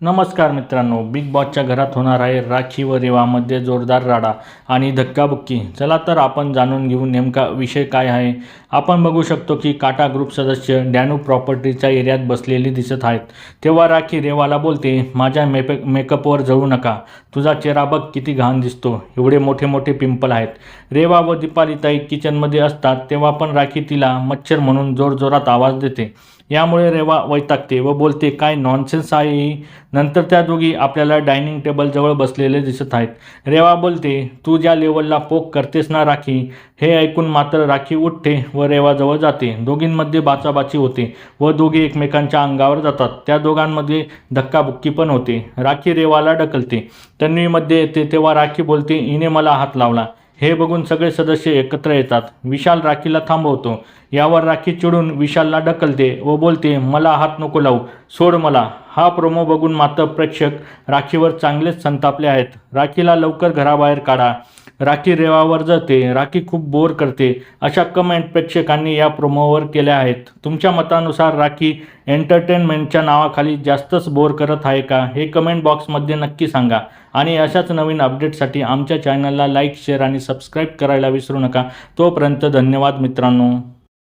नमस्कार मित्रांनो, बिग बॉसच्या घरात होणार आहे राखी व रेवामध्ये जोरदार राडा आणि धक्काबुक्की. चला तर आपण जाणून घेऊ नेमका विषय काय आहे. आपण बघू शकतो की काटा ग्रुप सदस्य डॅनू प्रॉपर्टीच्या एरियात बसलेली दिसत आहेत. तेव्हा राखी रेवाला बोलते, माझ्या मेकअपवर जळू नका, तुझा चेहरा बघ किती घाण दिसतो, एवढे मोठे मोठे पिंपल आहेत. रेवा व दीपालीताई किचनमध्ये असतात तेव्हा पण राखी तिला मच्छर म्हणून जोरजोरात आवाज देते. यामुळे रेवा वैतागते व बोलते, काय नॉनसेन्स आहे ही. नंतर त्या दोघी आपल्याला डायनिंग टेबलजवळ बसलेले दिसत आहेत. रेवा बोलते, तू ज्या लेवलला पोक करतेस ना राखी. हे ऐकून मात्र राखी उठते व रेवाजवळ जाते. दोघींमध्ये बाचाबाची होते व दोघे एकमेकांच्या अंगावर जातात. त्या दोघांमध्ये धक्काबुक्की पण होते. राखी रेवाला ढकलते. तन्वीमध्ये येते तेव्हा राखी बोलते, हिने मला हात लावला. हे बघून सगळे सदस्य एकत्र येतात. विशाल राखीला थांबवतो. यावर राखी चिडून विशालला ढकलते व बोलते, मला हात नको लावू, सोड मला. हा प्रोमो बघून मात्र प्रेक्षक राखीवर चांगलेच संतापले आहेत. राखीला लवकर घराबाहेर काढा, राखी रेवावर जळते, राखी खूप बोर करते, अशा कमेंट प्रेक्षकांनी या प्रोमोवर केल्या आहेत. तुमच्या मतानुसार राखी एंटरटेनमेंटच्या नावाखाली जास्तच बोर करत आहे का, हे कमेंट बॉक्समध्ये नक्की सांगा. आणि अशाच नवीन अपडेटसाठी आमच्या चॅनलला लाईक, शेअर आणि सबस्क्राईब करायला विसरू नका. तोपर्यंत धन्यवाद मित्रांनो.